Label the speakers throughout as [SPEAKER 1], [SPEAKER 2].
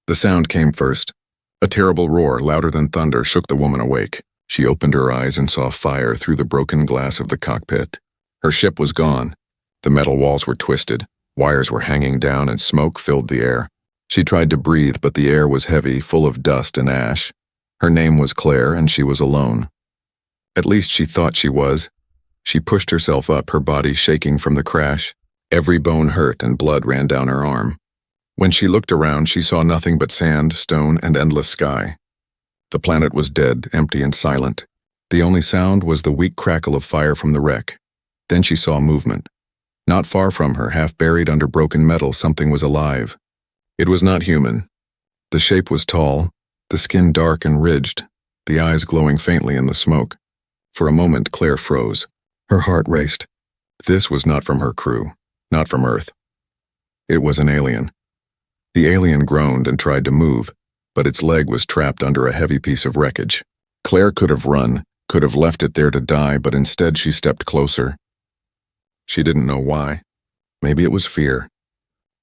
[SPEAKER 1] The sound came first. A terrible roar, louder than thunder, shook the woman awake. She opened her eyes and saw fire through the broken glass of the cockpit. Her ship was gone. The metal walls were twisted, wires were hanging down, and smoke filled the air. She tried to breathe, but the air was heavy, full of dust and ash. Her name was Claire, and she was alone. At least she thought she was. She pushed herself up, her body shaking from the crash. Every bone hurt and blood ran down her arm. When she looked around, she saw nothing but sand, stone, and endless sky. The planet was dead, empty and silent. The only sound was the weak crackle of fire from the wreck. Then she saw movement. Not far from her, half buried under broken metal, something was alive. It was not human. The shape was tall, the skin dark and ridged, the eyes glowing faintly in the smoke. For a moment, Claire froze. Her heart raced. This was not from her crew, not from Earth. It was an alien. The alien groaned and tried to move, but its leg was trapped under a heavy piece of wreckage. Claire could have run, could have left it there to die, but instead she stepped closer. She didn't know why. Maybe it was fear.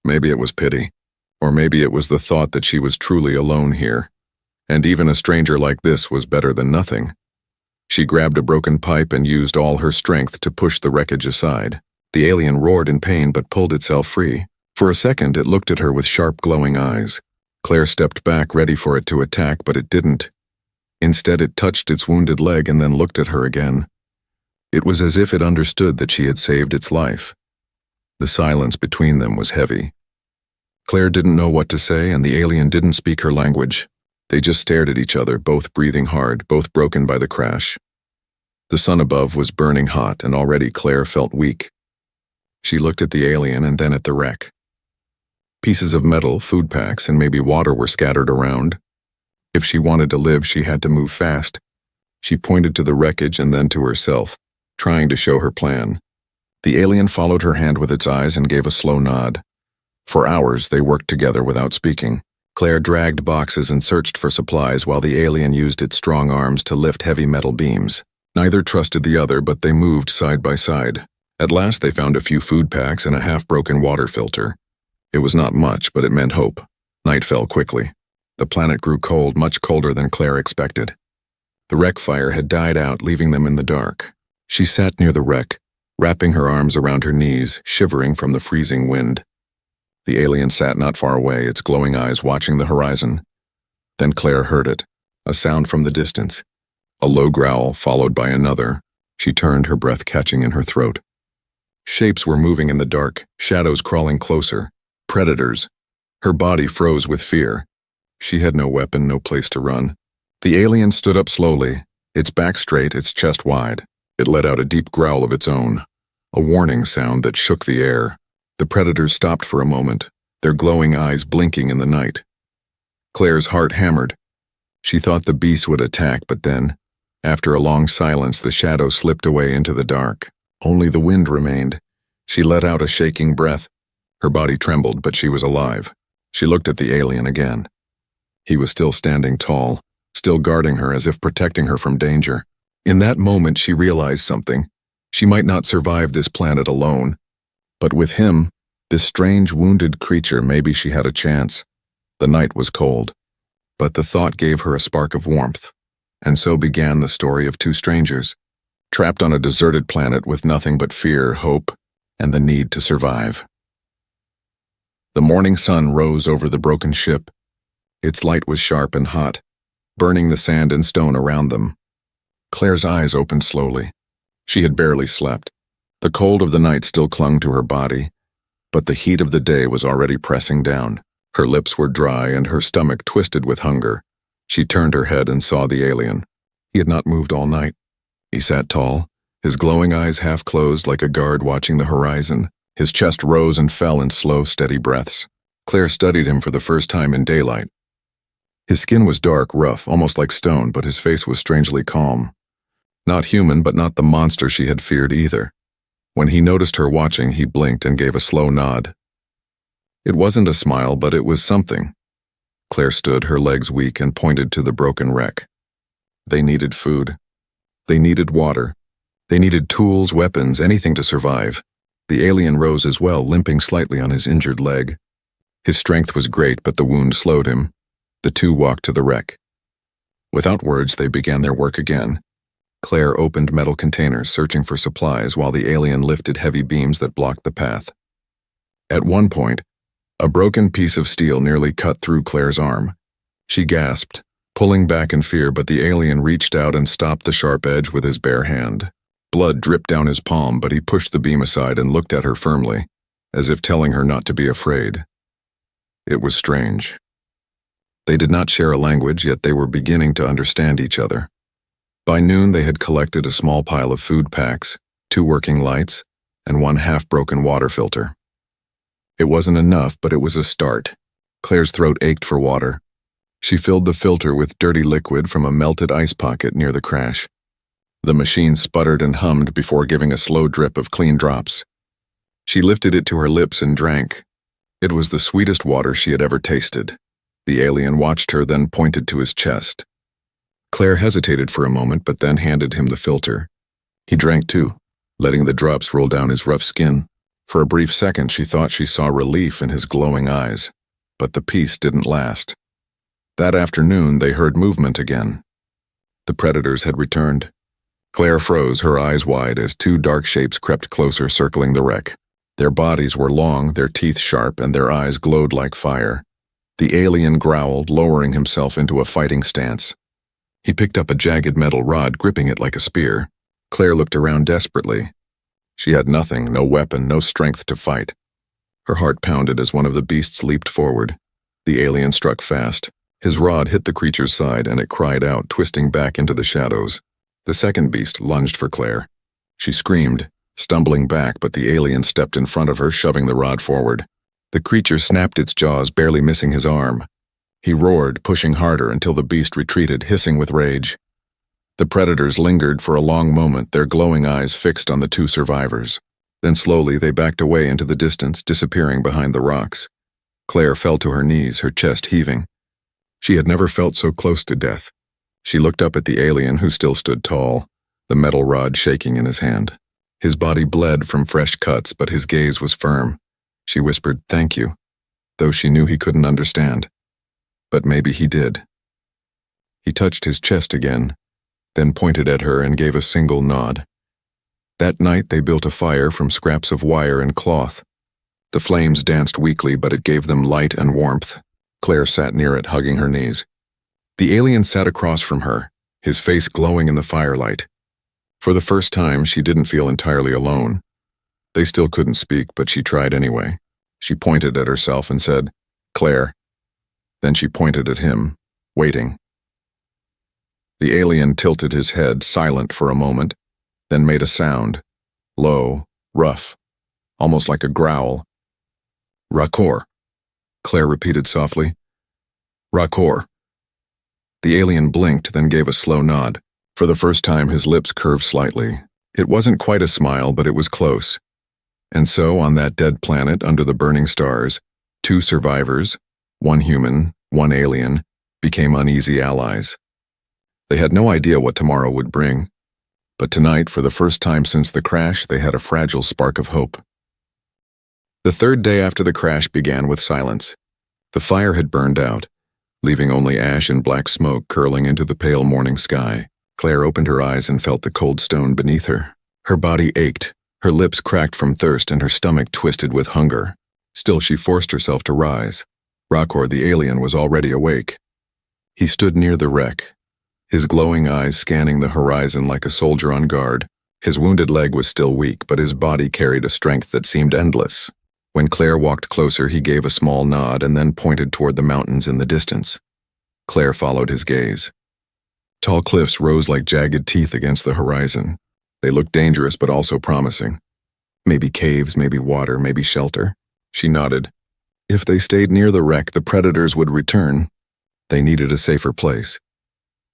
[SPEAKER 1] Maybe it was pity. Or maybe it was the thought that she was truly alone here. And even a stranger like this was better than nothing. She grabbed a broken pipe and used all her strength to push the wreckage aside. The alien roared in pain but pulled itself free. For a second, it looked at her with sharp, glowing eyes. Claire stepped back, ready for it to attack, but it didn't. Instead, it touched its wounded leg and then looked at her again. It was as if it understood that she had saved its life. The silence between them was heavy. Claire didn't know what to say, and the alien didn't speak her language. They just stared at each other, both breathing hard, both broken by the crash. The sun above was burning hot, and already Claire felt weak. She looked at the alien and then at the wreck. Pieces of metal, food packs, and maybe water were scattered around. If she wanted to live, she had to move fast. She pointed to the wreckage and then to herself, trying to show her plan. The alien followed her hand with its eyes and gave a slow nod. For hours, they worked together without speaking. Claire dragged boxes and searched for supplies while the alien used its strong arms to lift heavy metal beams. Neither trusted the other, but they moved side by side. At last, they found a few food packs and a half-broken water filter. It was not much, but it meant hope. Night fell quickly. The planet grew cold, much colder than Claire expected. The wreck fire had died out, leaving them in the dark. She sat near the wreck, wrapping her arms around her knees, shivering from the freezing wind. The alien sat not far away, its glowing eyes watching the horizon. Then Claire heard it, a sound from the distance. A low growl, followed by another. She turned, her breath catching in her throat. Shapes were moving in the dark, shadows crawling closer. Predators. Her body froze with fear. She had no weapon, no place to run. The alien stood up slowly, its back straight, its chest wide. It let out a deep growl of its own, a warning sound that shook the air. The predators stopped for a moment, their glowing eyes blinking in the night. Claire's heart hammered. She thought the beast would attack, but then, after a long silence, the shadow slipped away into the dark. Only the wind remained. She let out a shaking breath. Her body trembled, but she was alive. She looked at the alien again. He was still standing tall, still guarding her as if protecting her from danger. In that moment, she realized something. She might not survive this planet alone. But with him, this strange, wounded creature, maybe she had a chance. The night was cold, but the thought gave her a spark of warmth. And so began the story of two strangers, trapped on a deserted planet with nothing but fear, hope, and the need to survive. The morning sun rose over the broken ship. Its light was sharp and hot, burning the sand and stone around them. Claire's eyes opened slowly. She had barely slept. The cold of the night still clung to her body, but the heat of the day was already pressing down. Her lips were dry and her stomach twisted with hunger. She turned her head and saw the alien. He had not moved all night. He sat tall, his glowing eyes half closed like a guard watching the horizon. His chest rose and fell in slow, steady breaths. Claire studied him for the first time in daylight. His skin was dark, rough, almost like stone, but his face was strangely calm. Not human, but not the monster she had feared either. When he noticed her watching, he blinked and gave a slow nod. It wasn't a smile, but it was something. Claire stood, her legs weak, and pointed to the broken wreck. They needed food. They needed water. They needed tools, weapons, anything to survive. The alien rose as well, limping slightly on his injured leg. His strength was great, but the wound slowed him. The two walked to the wreck. Without words, they began their work again. Claire opened metal containers, searching for supplies, while the alien lifted heavy beams that blocked the path. At one point, a broken piece of steel nearly cut through Claire's arm. She gasped, pulling back in fear, but the alien reached out and stopped the sharp edge with his bare hand. Blood dripped down his palm, but he pushed the beam aside and looked at her firmly, as if telling her not to be afraid. It was strange. They did not share a language, yet they were beginning to understand each other. By noon, they had collected a small pile of food packs, 2 working lights, and 1 half-broken water filter. It wasn't enough, but it was a start. Claire's throat ached for water. She filled the filter with dirty liquid from a melted ice pocket near the crash. The machine sputtered and hummed before giving a slow drip of clean drops. She lifted it to her lips and drank. It was the sweetest water she had ever tasted. The alien watched her, then pointed to his chest. Claire hesitated for a moment, but then handed him the filter. He drank too, letting the drops roll down his rough skin. For a brief second, she thought she saw relief in his glowing eyes, but the peace didn't last. That afternoon, they heard movement again. The predators had returned. Claire froze, her eyes wide, as 2 dark shapes crept closer, circling the wreck. Their bodies were long, their teeth sharp, and their eyes glowed like fire. The alien growled, lowering himself into a fighting stance. He picked up a jagged metal rod, gripping it like a spear. Claire looked around desperately. She had nothing, no weapon, no strength to fight. Her heart pounded as one of the beasts leaped forward. The alien struck fast. His rod hit the creature's side, and it cried out, twisting back into the shadows. The second beast lunged for Claire. She screamed, stumbling back, but the alien stepped in front of her, shoving the rod forward. The creature snapped its jaws, barely missing his arm. He roared, pushing harder until the beast retreated, hissing with rage. The predators lingered for a long moment, their glowing eyes fixed on the 2 survivors. Then slowly they backed away into the distance, disappearing behind the rocks. Claire fell to her knees, her chest heaving. She had never felt so close to death. She looked up at the alien, who still stood tall, the metal rod shaking in his hand. His body bled from fresh cuts, but his gaze was firm. She whispered, "Thank you," though she knew he couldn't understand. But maybe he did. He touched his chest again, then pointed at her and gave a single nod. That night they built a fire from scraps of wire and cloth. The flames danced weakly, but it gave them light and warmth. Claire sat near it, hugging her knees. The alien sat across from her, his face glowing in the firelight. For the first time, she didn't feel entirely alone. They still couldn't speak, but she tried anyway. She pointed at herself and said, "Claire." Then she pointed at him, waiting. The alien tilted his head, silent for a moment, then made a sound, low, rough, almost like a growl. "Rakor," Claire repeated softly. "Rakor." The alien blinked, then gave a slow nod. For the first time, his lips curved slightly. It wasn't quite a smile, but it was close. And so, on that dead planet under the burning stars, 2 survivors, 1 human, 1 alien, became uneasy allies. They had no idea what tomorrow would bring, but tonight, for the first time since the crash, they had a fragile spark of hope. The 3rd day after the crash began with silence. The fire had burned out, leaving only ash and black smoke curling into the pale morning sky. Claire opened her eyes and felt the cold stone beneath her. Her body ached, her lips cracked from thirst, and her stomach twisted with hunger. Still, she forced herself to rise. Rakor, the alien, was already awake. He stood near the wreck, his glowing eyes scanning the horizon like a soldier on guard. His wounded leg was still weak, but his body carried a strength that seemed endless. When Claire walked closer, he gave a small nod and then pointed toward the mountains in the distance. Claire followed his gaze. Tall cliffs rose like jagged teeth against the horizon. They looked dangerous but also promising. Maybe caves, maybe water, maybe shelter. She nodded. If they stayed near the wreck, the predators would return. They needed a safer place.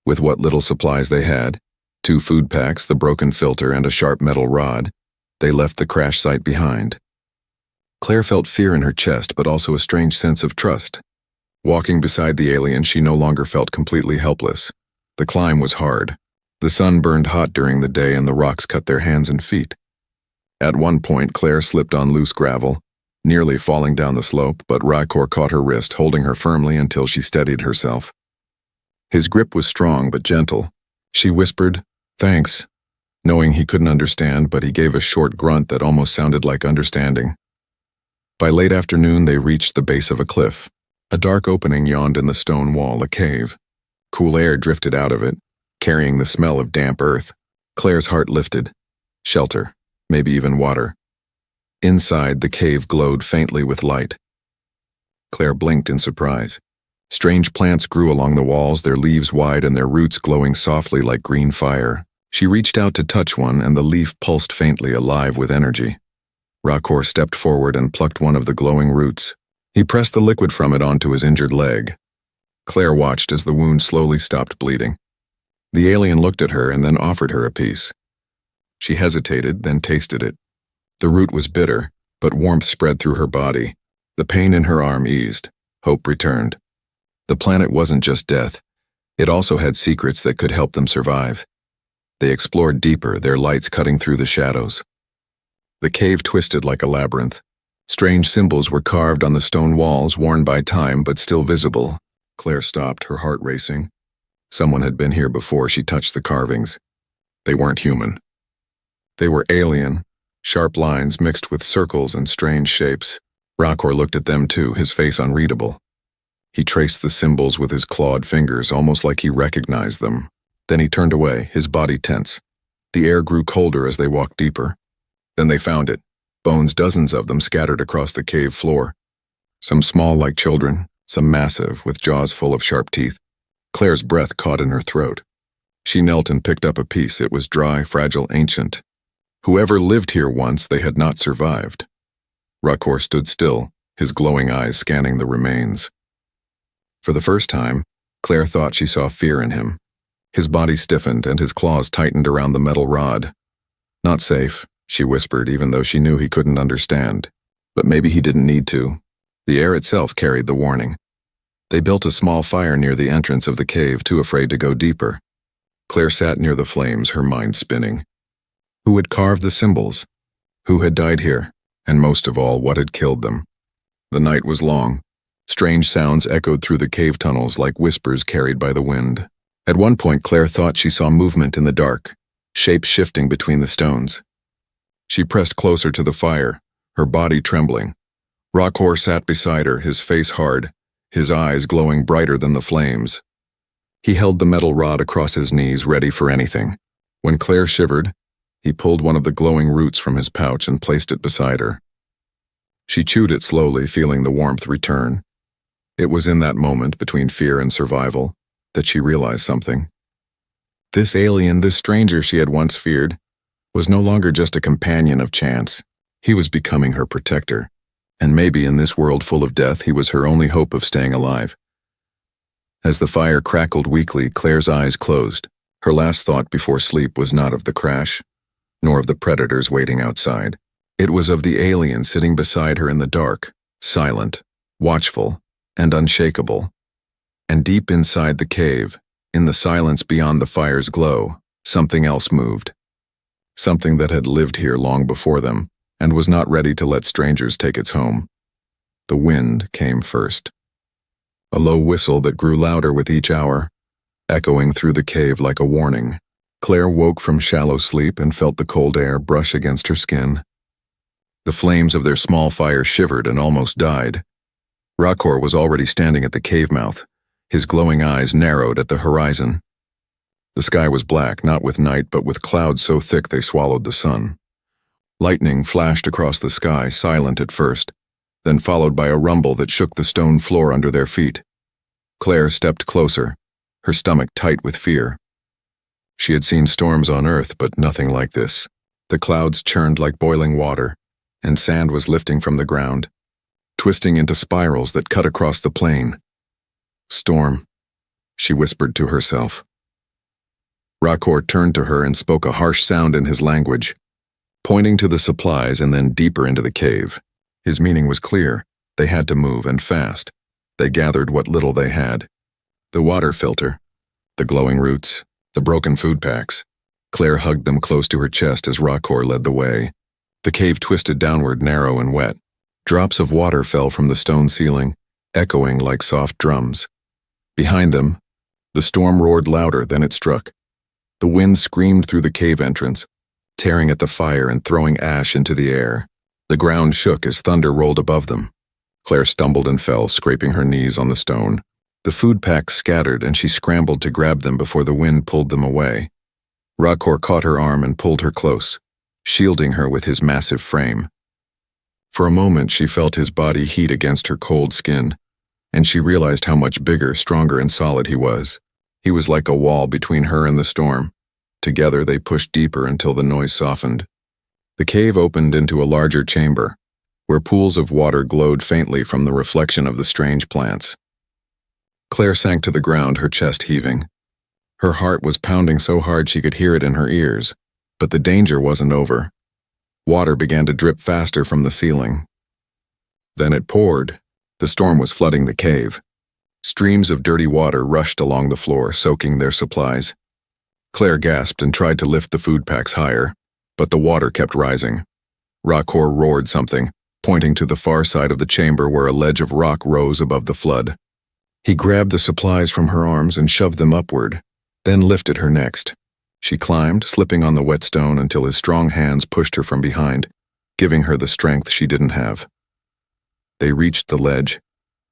[SPEAKER 1] With what little supplies they had, 2 food packs, the broken filter, and a sharp metal rod, they left the crash site behind. Claire felt fear in her chest, but also a strange sense of trust. Walking beside the alien, she no longer felt completely helpless. The climb was hard. The sun burned hot during the day, and the rocks cut their hands and feet. At one point, Claire slipped on loose gravel, nearly falling down the slope, but Rykor caught her wrist, holding her firmly until she steadied herself. His grip was strong but gentle. She whispered, "Thanks," knowing he couldn't understand, but he gave a short grunt that almost sounded like understanding. By late afternoon, they reached the base of a cliff. A dark opening yawned in the stone wall, a cave. Cool air drifted out of it, carrying the smell of damp earth. Claire's heart lifted. Shelter, maybe even water. Inside, the cave glowed faintly with light. Claire blinked in surprise. Strange plants grew along the walls, their leaves wide and their roots glowing softly like green fire. She reached out to touch one, and the leaf pulsed faintly, alive with energy. Rykor stepped forward and plucked one of the glowing roots. He pressed the liquid from it onto his injured leg. Claire watched as the wound slowly stopped bleeding. The alien looked at her and then offered her a piece. She hesitated, then tasted it. The root was bitter, but warmth spread through her body. The pain in her arm eased. Hope returned. The planet wasn't just death. It also had secrets that could help them survive. They explored deeper, their lights cutting through the shadows. The cave twisted like a labyrinth. Strange symbols were carved on the stone walls, worn by time but still visible. Claire stopped, her heart racing. Someone had been here before she touched the carvings. They weren't human. They were alien, sharp lines mixed with circles and strange shapes. Rykor looked at them too, his face unreadable. He traced the symbols with his clawed fingers, almost like he recognized them. Then he turned away, his body tense. The air grew colder as they walked deeper. Then they found it. Bones, dozens of them scattered across the cave floor. Some small like children, some massive, with jaws full of sharp teeth. Claire's breath caught in her throat. She knelt and picked up a piece. It was dry, fragile, ancient. Whoever lived here once, they had not survived. Rykor stood still, his glowing eyes scanning the remains. For the first time, Claire thought she saw fear in him. His body stiffened and his claws tightened around the metal rod. "Not safe," she whispered, even though she knew he couldn't understand. But maybe he didn't need to. The air itself carried the warning. They built a small fire near the entrance of the cave, too afraid to go deeper. Claire sat near the flames, her mind spinning. Who had carved the symbols? Who had died here? And most of all, what had killed them? The night was long. Strange sounds echoed through the cave tunnels like whispers carried by the wind. At one point, Claire thought she saw movement in the dark, shapes shifting between the stones. She pressed closer to the fire, her body trembling. Rykor sat beside her, his face hard, his eyes glowing brighter than the flames. He held the metal rod across his knees, ready for anything. When Claire shivered, he pulled one of the glowing roots from his pouch and placed it beside her. She chewed it slowly, feeling the warmth return. It was in that moment, between fear and survival, that she realized something. This alien, this stranger she had once feared, was no longer just a companion of chance. He was becoming her protector, and maybe in this world full of death, he was her only hope of staying alive. As the fire crackled weakly, Claire's eyes closed. Her last thought before sleep was not of the crash, nor of the predators waiting outside. It was of the alien sitting beside her in the dark, silent, watchful, and unshakable. And deep inside the cave, in the silence beyond the fire's glow, something else moved. Something that had lived here long before them, and was not ready to let strangers take its home. The wind came first. A low whistle that grew louder with each hour, echoing through the cave like a warning. Claire woke from shallow sleep and felt the cold air brush against her skin. The flames of their small fire shivered and almost died. Rykor was already standing at the cave mouth, his glowing eyes narrowed at the horizon. The sky was black, not with night, but with clouds so thick they swallowed the sun. Lightning flashed across the sky, silent at first, then followed by a rumble that shook the stone floor under their feet. Claire stepped closer, her stomach tight with fear. She had seen storms on Earth, but nothing like this. The clouds churned like boiling water, and sand was lifting from the ground, twisting into spirals that cut across the plain. "Storm," she whispered to herself. Rykor turned to her and spoke a harsh sound in his language, pointing to the supplies and then deeper into the cave. His meaning was clear. They had to move, and fast. They gathered what little they had. The water filter, the glowing roots, the broken food packs. Claire hugged them close to her chest as Rykor led the way. The cave twisted downward, narrow and wet. Drops of water fell from the stone ceiling, echoing like soft drums. Behind them, the storm roared louder than it struck. The wind screamed through the cave entrance, tearing at the fire and throwing ash into the air. The ground shook as thunder rolled above them. Claire stumbled and fell, scraping her knees on the stone. The food packs scattered and she scrambled to grab them before the wind pulled them away. Rakor caught her arm and pulled her close, shielding her with his massive frame. For a moment she felt his body heat against her cold skin, and she realized how much bigger, stronger, and solid he was. He was like a wall between her and the storm. Together they pushed deeper until the noise softened. The cave opened into a larger chamber, where pools of water glowed faintly from the reflection of the strange plants. Claire sank to the ground, her chest heaving. Her heart was pounding so hard she could hear it in her ears, but the danger wasn't over. Water began to drip faster from the ceiling. Then it poured. The storm was flooding the cave. Streams of dirty water rushed along the floor, soaking their supplies. Claire gasped and tried to lift the food packs higher, but the water kept rising. Rakor roared something, pointing to the far side of the chamber where a ledge of rock rose above the flood. He grabbed the supplies from her arms and shoved them upward, then lifted her next. She climbed, slipping on the wet stone until his strong hands pushed her from behind, giving her the strength she didn't have. They reached the ledge,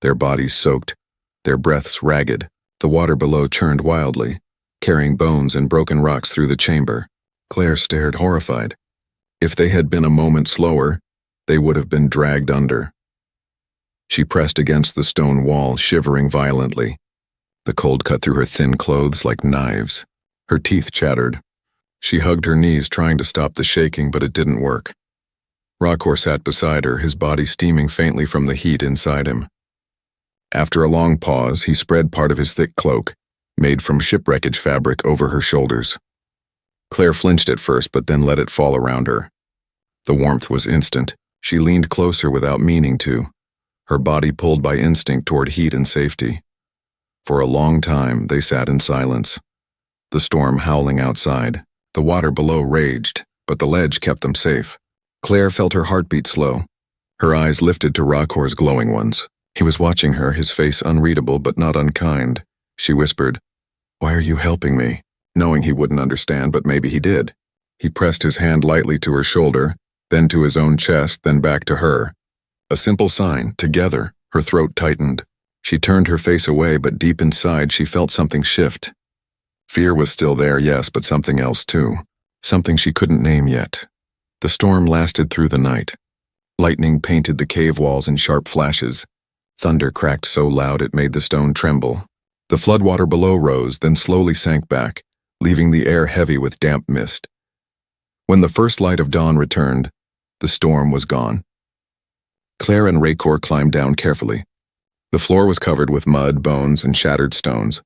[SPEAKER 1] their bodies soaked, their breaths ragged. The water below churned wildly, carrying bones and broken rocks through the chamber. Claire stared, horrified. If they had been a moment slower, they would have been dragged under. She pressed against the stone wall, shivering violently. The cold cut through her thin clothes like knives. Her teeth chattered. She hugged her knees, trying to stop the shaking, but it didn't work. Rakor sat beside her, his body steaming faintly from the heat inside him. After a long pause, he spread part of his thick cloak, made from shipwreckage fabric, over her shoulders. Claire flinched at first, but then let it fall around her. The warmth was instant. She leaned closer without meaning to, her body pulled by instinct toward heat and safety. For a long time, they sat in silence, the storm howling outside. The water below raged, but the ledge kept them safe. Claire felt her heartbeat slow. Her eyes lifted to Rakor's glowing ones. He was watching her, his face unreadable but not unkind. She whispered, "Why are you helping me?" Knowing he wouldn't understand, but maybe he did. He pressed his hand lightly to her shoulder, then to his own chest, then back to her. A simple sign, together. Her throat tightened. She turned her face away, but deep inside she felt something shift. Fear was still there, yes, but something else too. Something she couldn't name yet. The storm lasted through the night. Lightning painted the cave walls in sharp flashes. Thunder cracked so loud it made the stone tremble. The floodwater below rose, then slowly sank back, leaving the air heavy with damp mist. When the first light of dawn returned, the storm was gone. Claire and Rakor climbed down carefully. The floor was covered with mud, bones, and shattered stones.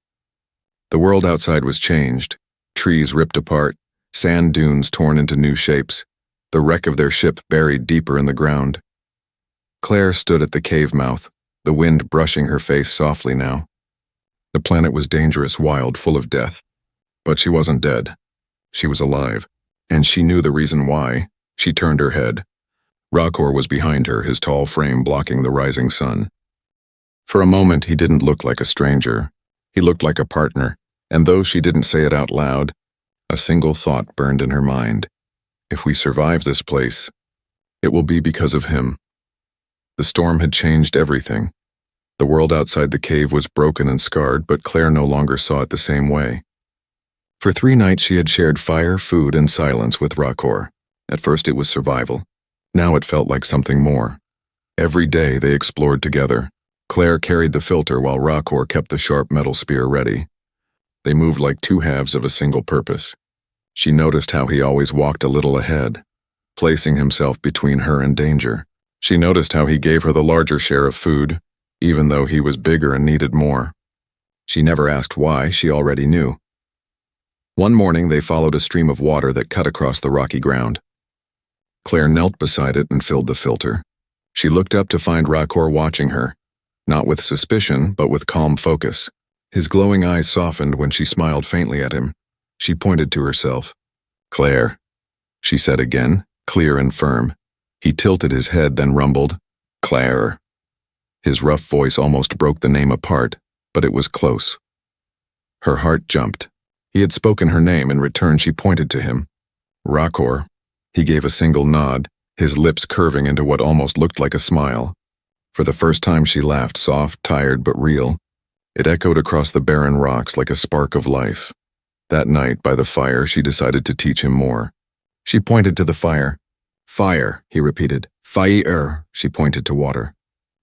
[SPEAKER 1] The world outside was changed. Trees ripped apart, sand dunes torn into new shapes, the wreck of their ship buried deeper in the ground. Claire stood at the cave mouth, the wind brushing her face softly now. The planet was dangerous, wild, full of death. But she wasn't dead. She was alive, and she knew the reason why. She turned her head. Rakor was behind her, his tall frame blocking the rising sun. For a moment, he didn't look like a stranger. He looked like a partner, and though she didn't say it out loud, a single thought burned in her mind. If we survive this place, it will be because of him. The storm had changed everything. The world outside the cave was broken and scarred, but Claire no longer saw it the same way. For 3 nights she had shared fire, food, and silence with Rakor. At first it was survival. Now it felt like something more. Every day they explored together. Claire carried the filter while Rakor kept the sharp metal spear ready. They moved like 2 halves of a single purpose. She noticed how he always walked a little ahead, placing himself between her and danger. She noticed how he gave her the larger share of food, even though he was bigger and needed more. She never asked why, she already knew. One morning they followed a stream of water that cut across the rocky ground. Claire knelt beside it and filled the filter. She looked up to find Rakor watching her, not with suspicion, but with calm focus. His glowing eyes softened when she smiled faintly at him. She pointed to herself. "Claire," she said again, clear and firm. He tilted his head, then rumbled, Claire. His rough voice almost broke the name apart, but it was close. Her heart jumped. He had spoken her name. In return, she pointed to him. Rakor. He gave a single nod, his lips curving into what almost looked like a smile. For the first time she laughed, soft, tired, but real. It echoed across the barren rocks like a spark of life. That night, by the fire, she decided to teach him more. She pointed to the fire. Fire, he repeated. Fire, she pointed to water.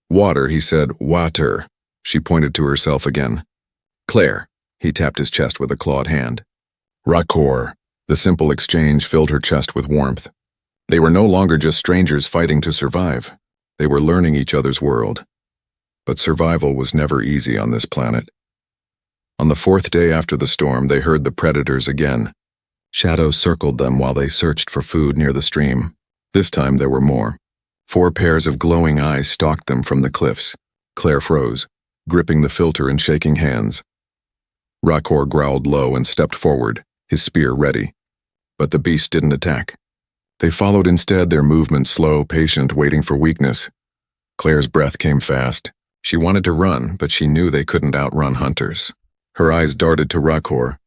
[SPEAKER 1] Water, he said. Water. She pointed to herself again. Claire, he tapped his chest with a clawed hand. Rakor. The simple exchange filled her chest with warmth. They were no longer just strangers fighting to survive. They were learning each other's world. But survival was never easy on this planet. On the fourth day after the storm, they heard the predators again. Shadows circled them while they searched for food near the stream. This time there were more. 4 pairs of glowing eyes stalked them from the cliffs. Claire froze, gripping the filter and shaking hands. Rakor growled low and stepped forward, his spear ready. But the beast didn't attack. They followed instead, their movement slow, patient, waiting for weakness. Claire's breath came fast. She wanted to run, but she knew they couldn't outrun hunters. Her eyes darted to Rakor.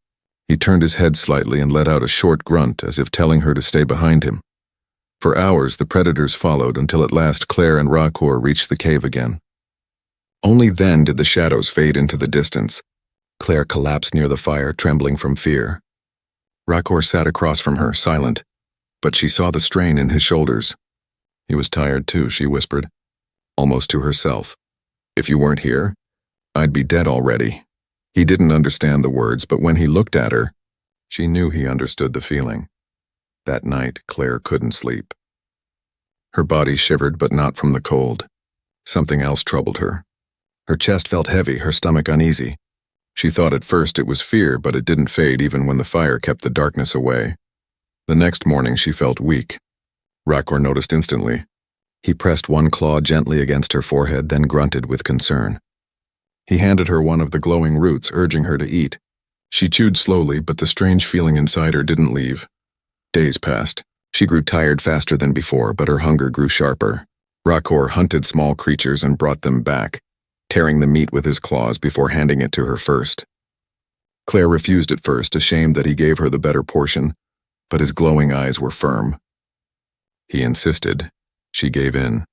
[SPEAKER 1] He turned his head slightly and let out a short grunt as if telling her to stay behind him. For hours the predators followed until at last Claire and Rakor reached the cave again. Only then did the shadows fade into the distance. Claire collapsed near the fire, trembling from fear. Rakor sat across from her, silent, but she saw the strain in his shoulders. He was tired too, she whispered, almost to herself. If you weren't here, I'd be dead already. He didn't understand the words, but when he looked at her, she knew he understood the feeling. That night, Claire couldn't sleep. Her body shivered, but not from the cold. Something else troubled her. Her chest felt heavy, her stomach uneasy. She thought at first it was fear, but it didn't fade even when the fire kept the darkness away. The next morning she felt weak. Rakor noticed instantly. He pressed one claw gently against her forehead, then grunted with concern. He handed her one of the glowing roots, urging her to eat. She chewed slowly, but the strange feeling inside her didn't leave. Days passed. She grew tired faster than before, but her hunger grew sharper. Rakor hunted small creatures and brought them back, tearing the meat with his claws before handing it to her first. Claire refused at first, ashamed that he gave her the better portion, but his glowing eyes were firm. He insisted. She gave in.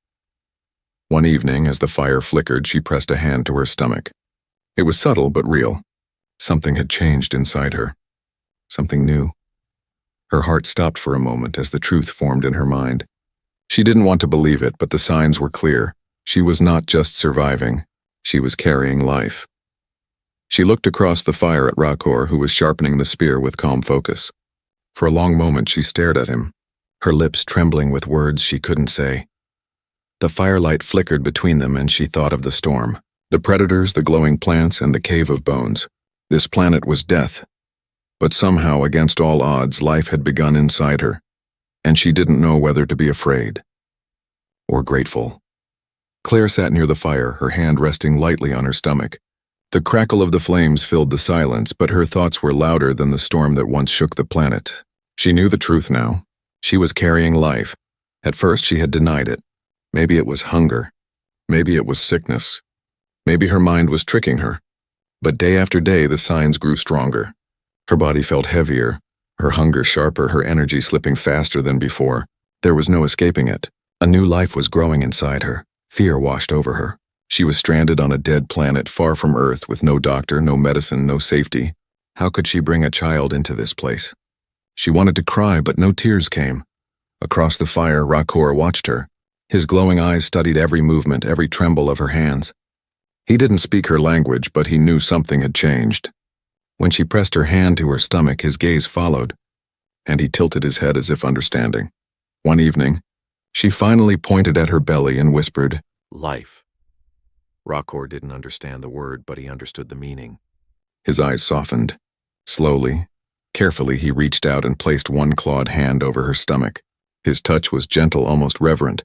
[SPEAKER 1] One evening, as the fire flickered, she pressed a hand to her stomach. It was subtle but real. Something had changed inside her. Something new. Her heart stopped for a moment as the truth formed in her mind. She didn't want to believe it, but the signs were clear. She was not just surviving. She was carrying life. She looked across the fire at Rakor, who was sharpening the spear with calm focus. For a long moment she stared at him, her lips trembling with words she couldn't say. The firelight flickered between them and she thought of the storm, the predators, the glowing plants, and the cave of bones. This planet was death. But somehow, against all odds, life had begun inside her, and she didn't know whether to be afraid or grateful. Claire sat near the fire, her hand resting lightly on her stomach. The crackle of the flames filled the silence, but her thoughts were louder than the storm that once shook the planet. She knew the truth now. She was carrying life. At first she had denied it. Maybe it was hunger. Maybe it was sickness. Maybe her mind was tricking her. But day after day the signs grew stronger. Her body felt heavier, her hunger sharper, her energy slipping faster than before. There was no escaping it. A new life was growing inside her. Fear washed over her. She was stranded on a dead planet far from Earth with no doctor, no medicine, no safety. How could she bring a child into this place? She wanted to cry, but no tears came. Across the fire, Rakor watched her. His glowing eyes studied every movement, every tremble of her hands. He didn't speak her language, but he knew something had changed. When she pressed her hand to her stomach, his gaze followed, and he tilted his head as if understanding. One evening, she finally pointed at her belly and whispered, "Life." Rakor didn't understand the word, but he understood the meaning. His eyes softened. Slowly, carefully, he reached out and placed one clawed hand over her stomach. His touch was gentle, almost reverent.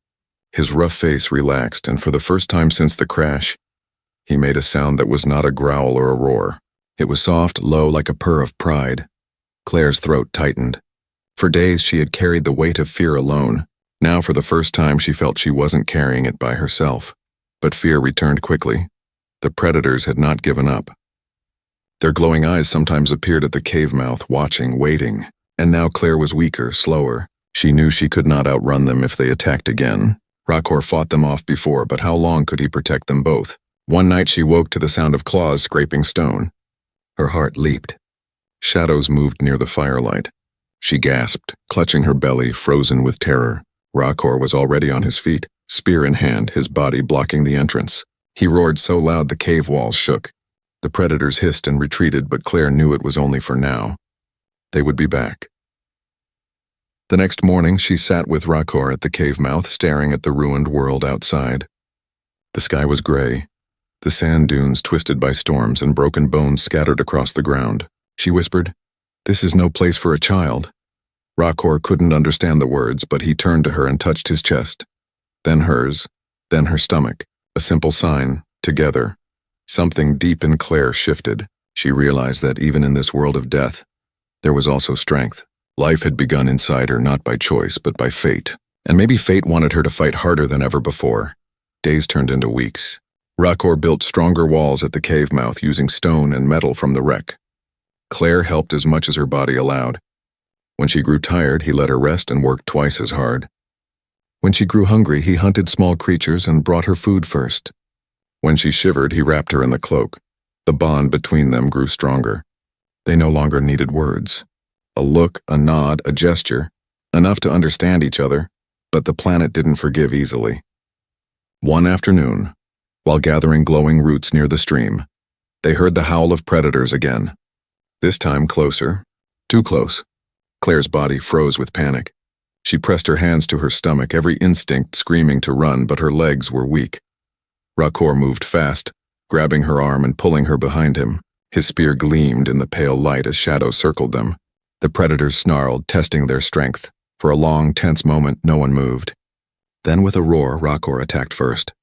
[SPEAKER 1] His rough face relaxed, and for the first time since the crash, he made a sound that was not a growl or a roar. It was soft, low, like a purr of pride. Claire's throat tightened. For days she had carried the weight of fear alone, Now for the first time she felt she wasn't carrying it by herself. But fear returned quickly. The predators had not given up. Their glowing eyes sometimes appeared at the cave mouth, watching, waiting. And now Claire was weaker, slower. She knew she could not outrun them if they attacked again. Rakor fought them off before, but how long could he protect them both? One night she woke to the sound of claws scraping stone. Her heart leaped. Shadows moved near the firelight. She gasped, clutching her belly, frozen with terror. Rakor was already on his feet, spear in hand, his body blocking the entrance. He roared so loud the cave walls shook. The predators hissed and retreated, but Claire knew it was only for now. They would be back. The next morning, she sat with Rakor at the cave mouth, staring at the ruined world outside. The sky was gray, the sand dunes twisted by storms and broken bones scattered across the ground. She whispered, "This is no place for a child." Rakor couldn't understand the words, but he turned to her and touched his chest. Then hers, then her stomach. A simple sign, together. Something deep in Claire shifted. She realized that even in this world of death, there was also strength. Life had begun inside her, not by choice, but by fate. And maybe fate wanted her to fight harder than ever before. Days turned into weeks. Rakor built stronger walls at the cave mouth using stone and metal from the wreck. Claire helped as much as her body allowed. When she grew tired, he let her rest and worked twice as hard. When she grew hungry, he hunted small creatures and brought her food first. When she shivered, he wrapped her in the cloak. The bond between them grew stronger. They no longer needed words. A look, a nod, a gesture, enough to understand each other, but the planet didn't forgive easily. One afternoon, while gathering glowing roots near the stream, they heard the howl of predators again. This time closer, too close. Claire's body froze with panic. She pressed her hands to her stomach, every instinct screaming to run, but her legs were weak. Rakor moved fast, grabbing her arm and pulling her behind him. His spear gleamed in the pale light as shadows circled them. The predators snarled, testing their strength. For a long, tense moment, no one moved. Then with a roar, Rakor attacked first.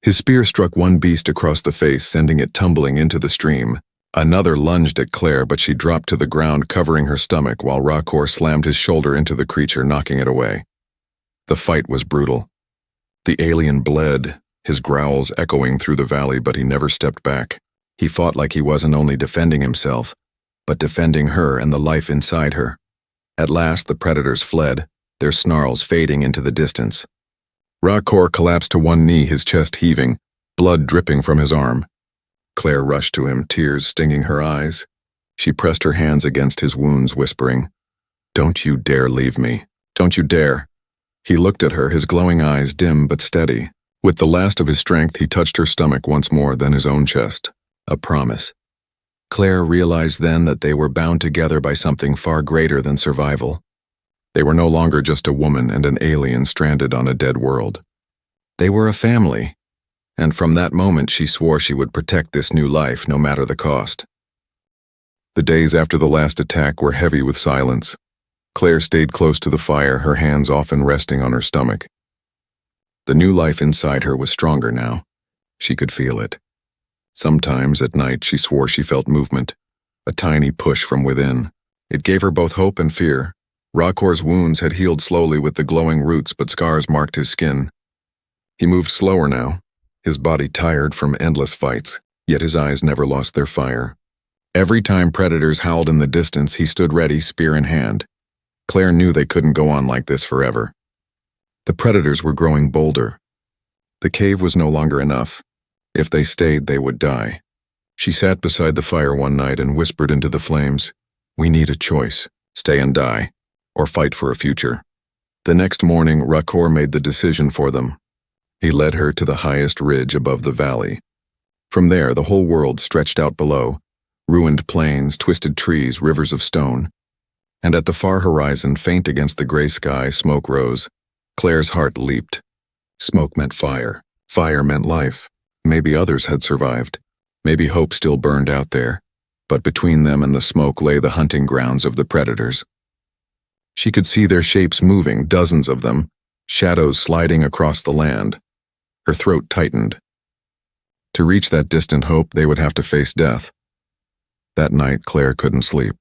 [SPEAKER 1] His spear struck one beast across the face, sending it tumbling into the stream. Another lunged at Claire, but she dropped to the ground, covering her stomach, while Rakor slammed his shoulder into the creature, knocking it away. The fight was brutal. The alien bled, his growls echoing through the valley, but he never stepped back. He fought like he wasn't only defending himself, but defending her and the life inside her. At last, the predators fled, their snarls fading into the distance. Rakor collapsed to one knee, his chest heaving, blood dripping from his arm. Claire rushed to him, tears stinging her eyes. She pressed her hands against his wounds, whispering, "Don't you dare leave me. Don't you dare." He looked at her, his glowing eyes dim but steady. With the last of his strength, he touched her stomach once more, then his own chest. A promise. Claire realized then that they were bound together by something far greater than survival. They were no longer just a woman and an alien stranded on a dead world. They were a family, and from that moment she swore she would protect this new life no matter the cost. The days after the last attack were heavy with silence. Claire stayed close to the fire, her hands often resting on her stomach. The new life inside her was stronger now. She could feel it. Sometimes at night she swore she felt movement, a tiny push from within. It gave her both hope and fear. Rakor's wounds had healed slowly with the glowing roots, but scars marked his skin. He moved slower now, his body tired from endless fights, yet his eyes never lost their fire. Every time predators howled in the distance, he stood ready, spear in hand. Claire knew they couldn't go on like this forever. The predators were growing bolder. The cave was no longer enough. If they stayed, they would die. She sat beside the fire one night and whispered into the flames, "We need a choice, stay and die, or fight for a future." The next morning, Rakor made the decision for them. He led her to the highest ridge above the valley. From there, the whole world stretched out below, ruined plains, twisted trees, rivers of stone. And at the far horizon, faint against the gray sky, smoke rose. Claire's heart leaped. Smoke meant fire. Fire meant life. Maybe others had survived. Maybe hope still burned out there. But between them and the smoke lay the hunting grounds of the predators. She could see their shapes moving, dozens of them, shadows sliding across the land. Her throat tightened. To reach that distant hope, they would have to face death. That night, Claire couldn't sleep.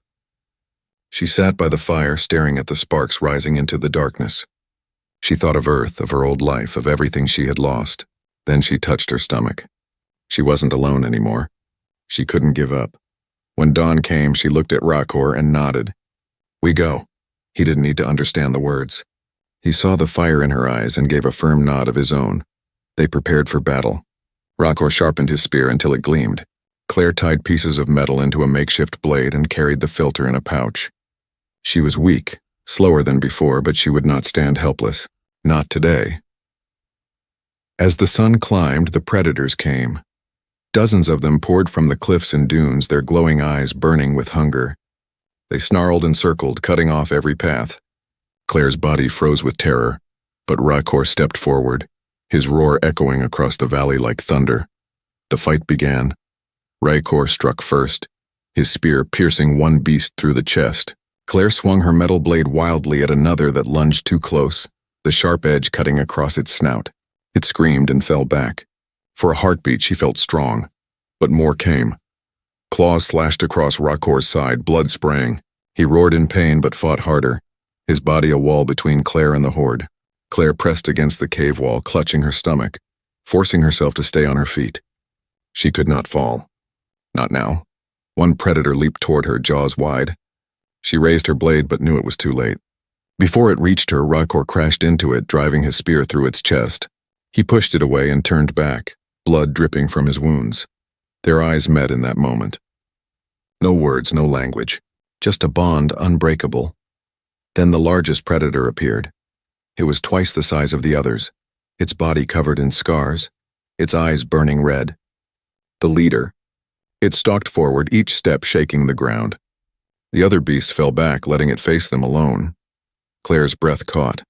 [SPEAKER 1] She sat by the fire, staring at the sparks rising into the darkness. She thought of Earth, of her old life, of everything she had lost. Then she touched her stomach. She wasn't alone anymore. She couldn't give up. When dawn came, she looked at Rakor and nodded. "We go." He didn't need to understand the words. He saw the fire in her eyes and gave a firm nod of his own. They prepared for battle. Rakor sharpened his spear until it gleamed. Claire tied pieces of metal into a makeshift blade and carried the filter in a pouch. She was weak, slower than before, but she would not stand helpless. Not today. As the sun climbed, the predators came. Dozens of them poured from the cliffs and dunes, their glowing eyes burning with hunger. They snarled and circled, cutting off every path. Claire's body froze with terror, but Rakor stepped forward, his roar echoing across the valley like thunder. The fight began. Rakor struck first, his spear piercing one beast through the chest. Claire swung her metal blade wildly at another that lunged too close, the sharp edge cutting across its snout. It screamed and fell back. For a heartbeat, she felt strong, but more came. Claws slashed across Rakor's side, blood spraying. He roared in pain but fought harder, his body a wall between Claire and the horde. Claire pressed against the cave wall, clutching her stomach, forcing herself to stay on her feet. She could not fall. Not now. One predator leaped toward her, jaws wide. She raised her blade but knew it was too late. Before it reached her, Rakor crashed into it, driving his spear through its chest. He pushed it away and turned back, blood dripping from his wounds. Their eyes met in that moment. No words, no language, just a bond unbreakable. Then the largest predator appeared. It was twice the size of the others, its body covered in scars, its eyes burning red. The leader. It stalked forward, each step shaking the ground. The other beasts fell back, letting it face them alone. Claire's breath caught.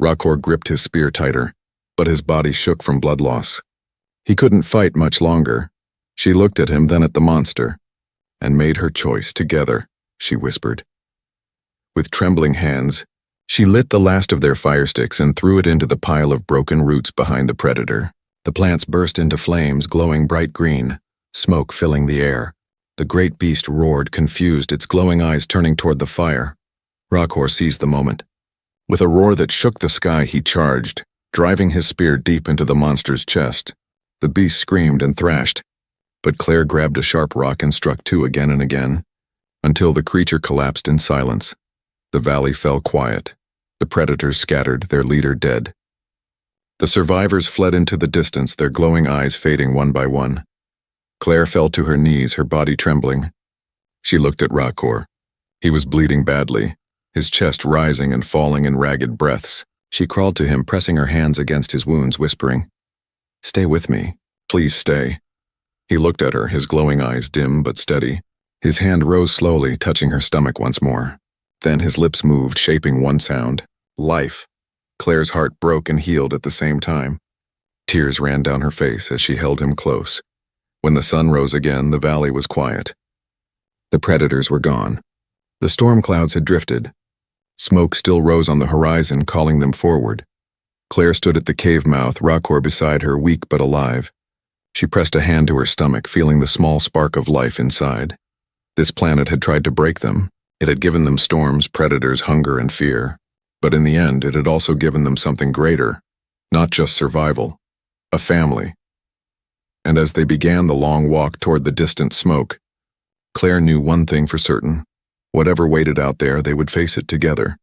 [SPEAKER 1] Rakor gripped his spear tighter, but his body shook from blood loss. He couldn't fight much longer. She looked at him, then at the monster, and made her choice. Together, she whispered. With trembling hands, she lit the last of their fire sticks and threw it into the pile of broken roots behind the predator. The plants burst into flames, glowing bright green, smoke filling the air. The great beast roared, confused, its glowing eyes turning toward the fire. Rakor seized the moment. With a roar that shook the sky, he charged, driving his spear deep into the monster's chest. The beast screamed and thrashed, but Claire grabbed a sharp rock and struck two again and again, until the creature collapsed in silence. The valley fell quiet. The predators scattered, their leader dead. The survivors fled into the distance, their glowing eyes fading one by one. Claire fell to her knees, her body trembling. She looked at Rakor. He was bleeding badly, his chest rising and falling in ragged breaths. She crawled to him, pressing her hands against his wounds, whispering, "Stay with me. Please stay." He looked at her, his glowing eyes dim but steady. His hand rose slowly, touching her stomach once more. Then his lips moved, shaping one sound, life. Claire's heart broke and healed at the same time. Tears ran down her face as she held him close. When the sun rose again, the valley was quiet. The predators were gone. The storm clouds had drifted. Smoke still rose on the horizon, calling them forward. Claire stood at the cave mouth, Rakor beside her, weak but alive. She pressed a hand to her stomach, feeling the small spark of life inside. This planet had tried to break them. It had given them storms, predators, hunger, and fear. But in the end, it had also given them something greater. Not just survival. A family. And as they began the long walk toward the distant smoke, Claire knew one thing for certain. Whatever waited out there, they would face it together.